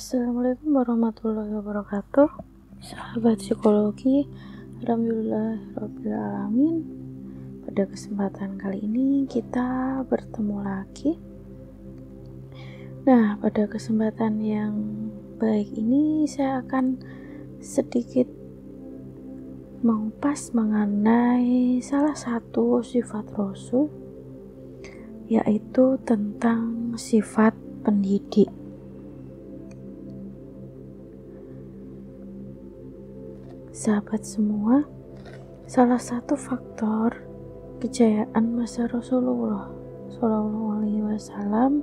Assalamualaikum warahmatullahi wabarakatuh. Sahabat psikologi, alhamdulillahirrabbilalamin. Pada kesempatan kali ini kita bertemu lagi. Nah, pada kesempatan yang baik ini saya akan sedikit mengupas mengenai salah satu sifat Rasul, yaitu tentang sifat pendidik. Sahabat semua, salah satu faktor kejayaan masa Rasulullah SAW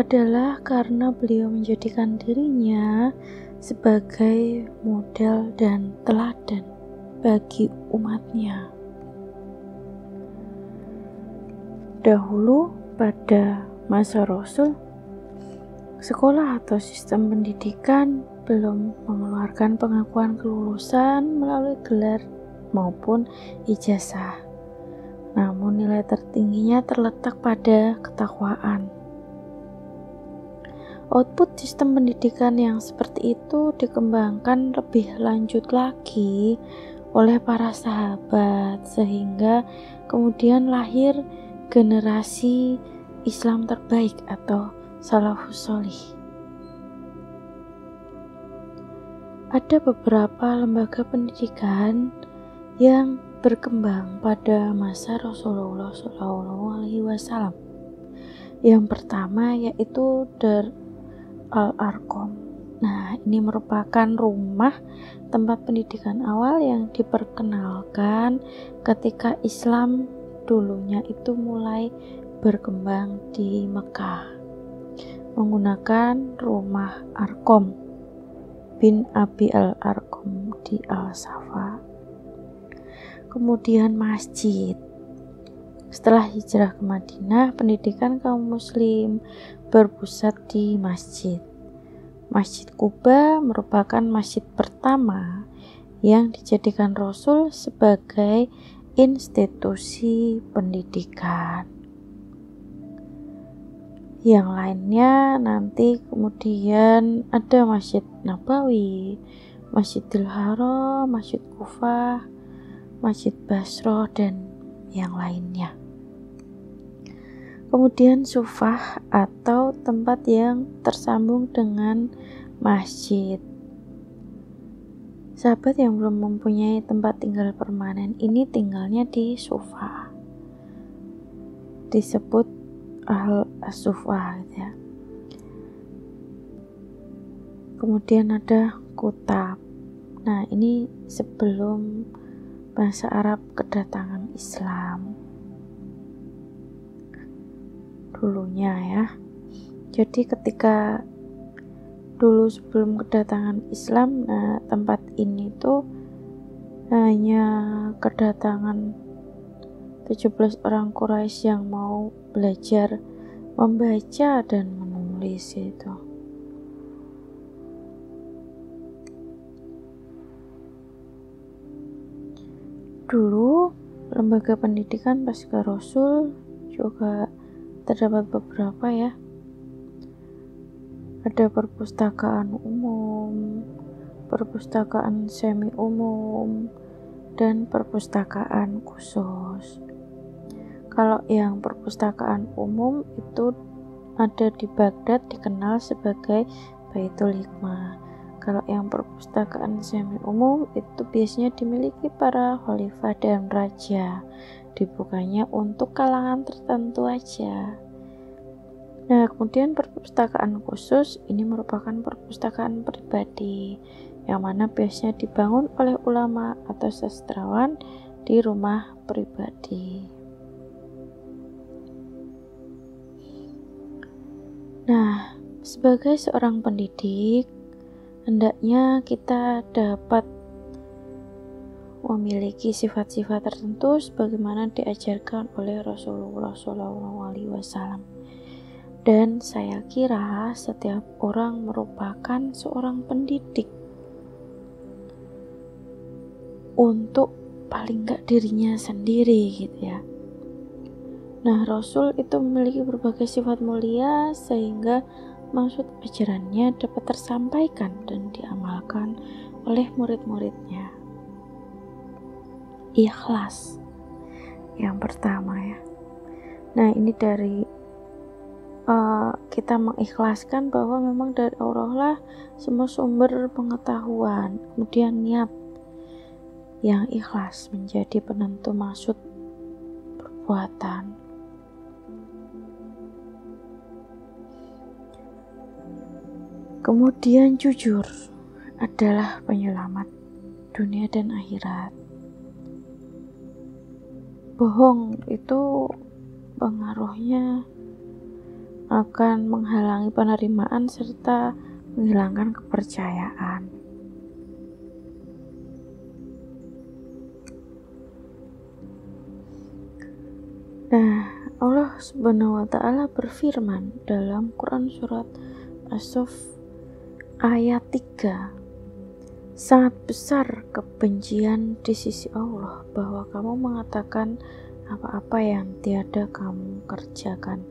adalah karena beliau menjadikan dirinya sebagai model dan teladan bagi umatnya. Dahulu pada masa Rasul, sekolah atau sistem pendidikan belum mengeluarkan pengakuan kelulusan melalui gelar maupun ijazah. Namun nilai tertingginya terletak pada ketakwaan. Output sistem pendidikan yang seperti itu dikembangkan lebih lanjut lagi oleh para sahabat, sehingga kemudian lahir generasi Islam terbaik atau salafus sholih. Ada beberapa lembaga pendidikan yang berkembang pada masa Rasulullah SAW. Yang pertama yaitu Dar Al-Arqam. Nah, ini merupakan rumah tempat pendidikan awal yang diperkenalkan ketika Islam dulunya itu mulai berkembang di Mekah menggunakan rumah Arqam bin Abi Al-Arqam di Al-Safa. Kemudian masjid. Setelah hijrah ke Madinah, pendidikan kaum muslim berpusat di masjid. Masjid Quba merupakan masjid pertama yang dijadikan Rasul sebagai institusi pendidikan. Yang lainnya nanti kemudian ada Masjid Nabawi, Masjidil Haram, Masjid Kufah, Masjid Basro, dan yang lainnya. Kemudian sufah atau tempat yang tersambung dengan masjid. Sahabat yang belum mempunyai tempat tinggal permanen ini tinggalnya di sufah. Disebut Al-Sufah gitu ya. Kemudian ada kutab. Nah, ini sebelum bangsa Arab kedatangan Islam dulunya ya. Jadi ketika dulu sebelum kedatangan Islam, nah tempat ini tuh hanya kedatangan 17 orang Quraisy yang mau belajar membaca dan menulis itu. Dulu lembaga pendidikan pasca Rasul juga terdapat beberapa ya. Ada perpustakaan umum, perpustakaan semi umum, dan perpustakaan khusus. Kalau yang perpustakaan umum itu ada di Baghdad, dikenal sebagai Baitul Hikmah. Kalau yang perpustakaan semi umum itu biasanya dimiliki para khalifah dan raja, dibukanya untuk kalangan tertentu aja. Nah, kemudian perpustakaan khusus ini merupakan perpustakaan pribadi yang mana biasanya dibangun oleh ulama atau sastrawan di rumah pribadi. Nah, sebagai seorang pendidik, hendaknya kita dapat memiliki sifat-sifat tertentu sebagaimana diajarkan oleh Rasulullah SAW. Dan saya kira setiap orang merupakan seorang pendidik untuk paling gak dirinya sendiri gitu ya. Nah, Rasul itu memiliki berbagai sifat mulia sehingga maksud ajarannya dapat tersampaikan dan diamalkan oleh murid-muridnya. Ikhlas yang pertama ya. Nah, ini dari kita mengikhlaskan bahwa memang dari Allah lah semua sumber pengetahuan. Kemudian niat yang ikhlas menjadi penentu maksud perbuatan. Kemudian jujur adalah penyelamat dunia dan akhirat. Bohong itu pengaruhnya akan menghalangi penerimaan serta menghilangkan kepercayaan. Nah, Allah Subhanahu wa Ta'ala berfirman dalam Quran surat As-Saff ayat 3, sangat besar kebencian di sisi Allah bahwa kamu mengatakan apa-apa yang tiada kamu kerjakan.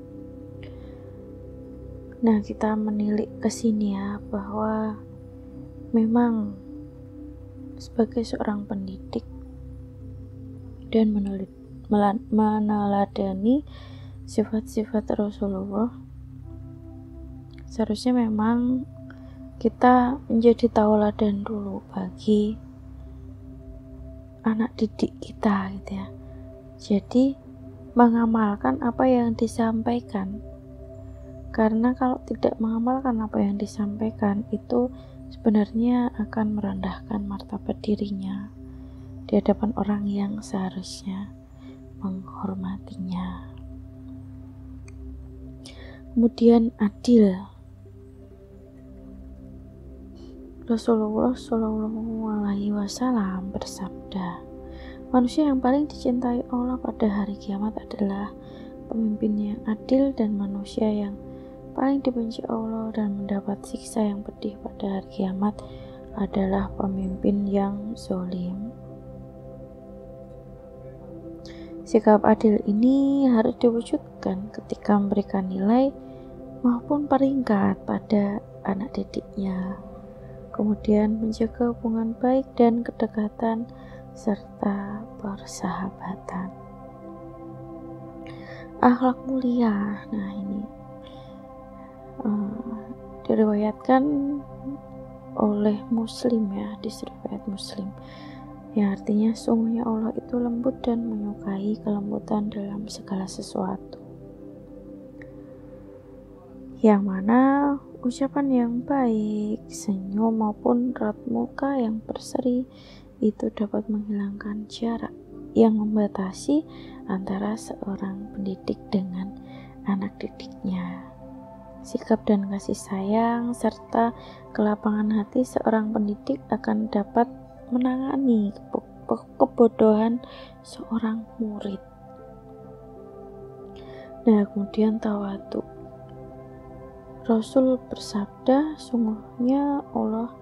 Nah, kita menilik ke sini ya, bahwa memang sebagai seorang pendidik dan meneladani sifat-sifat Rasulullah, seharusnya memang kita menjadi tauladan dulu bagi anak didik kita gitu ya. Jadi mengamalkan apa yang disampaikan. Karena kalau tidak mengamalkan apa yang disampaikan, itu sebenarnya akan merendahkan martabat dirinya di hadapan orang yang seharusnya menghormatinya. Kemudian adil. Rasulullah Shallallahu Alaihi Wasallam bersabda, manusia yang paling dicintai Allah pada hari kiamat adalah pemimpin yang adil, dan manusia yang paling dibenci Allah dan mendapat siksa yang pedih pada hari kiamat adalah pemimpin yang zalim. Sikap adil ini harus diwujudkan ketika memberikan nilai maupun peringkat pada anak didiknya. Kemudian menjaga hubungan baik dan kedekatan serta persahabatan. Akhlak mulia. Nah, ini diriwayatkan oleh Muslim ya, di riwayat Muslim, yang artinya sungguhnya Allah itu lembut dan menyukai kelembutan dalam segala sesuatu, yang mana ucapan yang baik, senyum maupun raut muka yang berseri itu dapat menghilangkan jarak yang membatasi antara seorang pendidik dengan anak didiknya. Sikap dan kasih sayang serta kelapangan hati seorang pendidik akan dapat menangani kebodohan seorang murid. Nah, kemudian tawadu. Rasul bersabda, sungguhnya Allah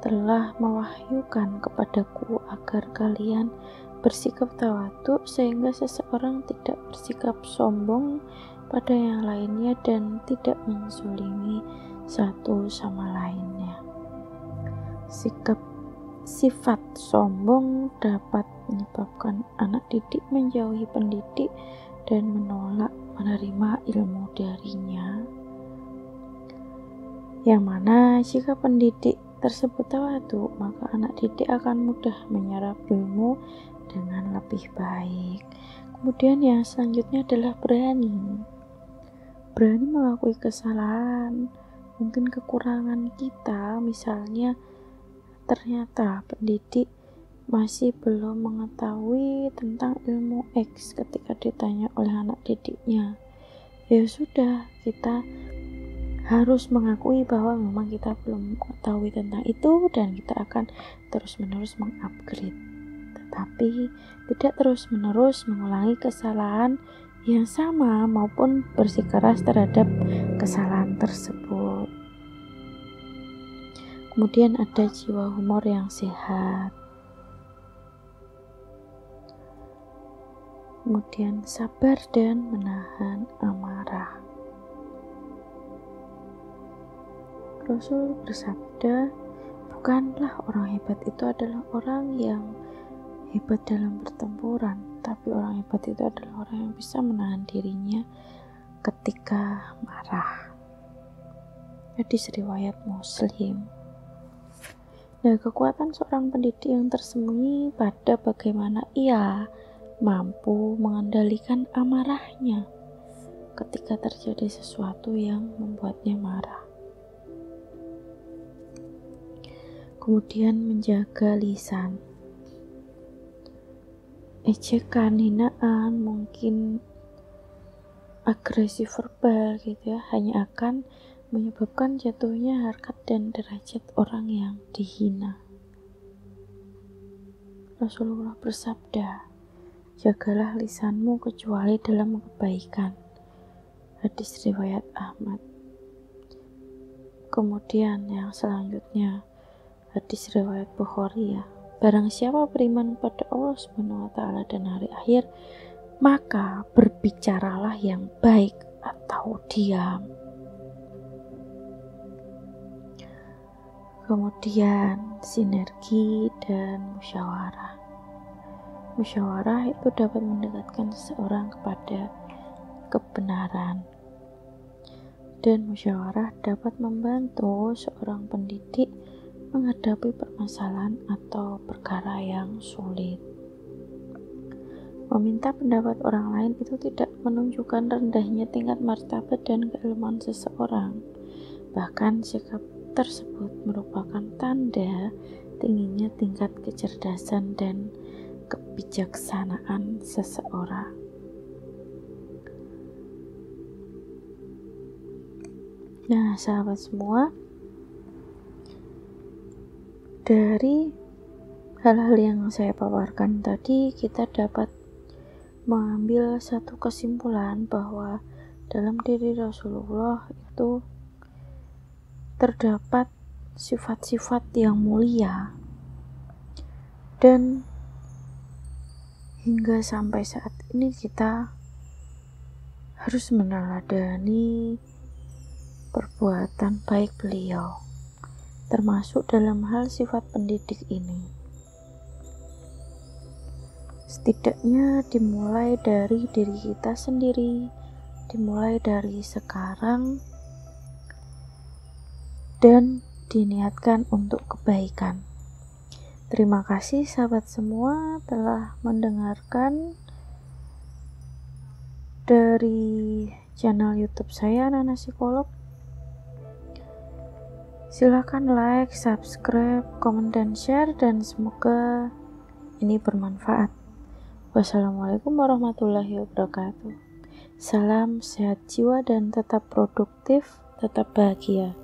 telah mewahyukan kepadaku agar kalian bersikap tawadu sehingga seseorang tidak bersikap sombong pada yang lainnya dan tidak menzalimi satu sama lainnya. Sifat sombong dapat menyebabkan anak didik menjauhi pendidik dan menolak menerima ilmu darinya, yang mana jika pendidik tersebut tawadu, maka anak didik akan mudah menyerap ilmu dengan lebih baik. Kemudian yang selanjutnya adalah berani mengakui kesalahan, mungkin kekurangan kita. Misalnya ternyata pendidik masih belum mengetahui tentang ilmu X ketika ditanya oleh anak didiknya, ya sudah, kita harus mengakui bahwa memang kita belum mengetahui tentang itu dan kita akan terus-menerus mengupgrade, tetapi tidak terus-menerus mengulangi kesalahan yang sama maupun bersikeras terhadap kesalahan tersebut. Kemudian ada jiwa humor yang sehat. Kemudian sabar dan menahan amarah. Rasul bersabda, bukanlah orang hebat itu adalah orang yang hebat dalam pertempuran, tapi orang hebat itu adalah orang yang bisa menahan dirinya ketika marah. Hadis riwayat Muslim. Nah, kekuatan seorang pendidik yang tersembunyi pada bagaimana ia mampu mengendalikan amarahnya ketika terjadi sesuatu yang membuatnya marah. Kemudian menjaga lisan. Ejekan, hinaan, mungkin agresi verbal gitu ya, hanya akan menyebabkan jatuhnya harkat dan derajat orang yang dihina. Rasulullah bersabda, jagalah lisanmu kecuali dalam kebaikan. Hadis riwayat Ahmad. Kemudian yang selanjutnya, hadis riwayat Bukhari ya. Barang siapa beriman kepada Allah Subhanahu wa taala dan hari akhir, maka berbicaralah yang baik atau diam. Kemudian sinergi dan musyawarah. Musyawarah itu dapat mendekatkan seseorang kepada kebenaran, dan musyawarah dapat membantu seorang pendidik menghadapi permasalahan atau perkara yang sulit. Meminta pendapat orang lain itu tidak menunjukkan rendahnya tingkat martabat dan keilmuan seseorang. Bahkan sikap tersebut merupakan tanda tingginya tingkat kecerdasan dan kebijaksanaan seseorang. Nah, sahabat semua, dari hal-hal yang saya paparkan tadi, kita dapat mengambil satu kesimpulan bahwa dalam diri Rasulullah itu terdapat sifat-sifat yang mulia, dan hingga sampai saat ini kita harus meneladani perbuatan baik beliau, termasuk dalam hal sifat pendidik ini. Setidaknya dimulai dari diri kita sendiri, dimulai dari sekarang, dan diniatkan untuk kebaikan. Terima kasih sahabat semua telah mendengarkan dari channel YouTube saya, Nana Psikolog. Silakan like, subscribe, komen, dan share, dan semoga ini bermanfaat. Wassalamualaikum warahmatullahi wabarakatuh. Salam sehat jiwa dan tetap produktif, tetap bahagia.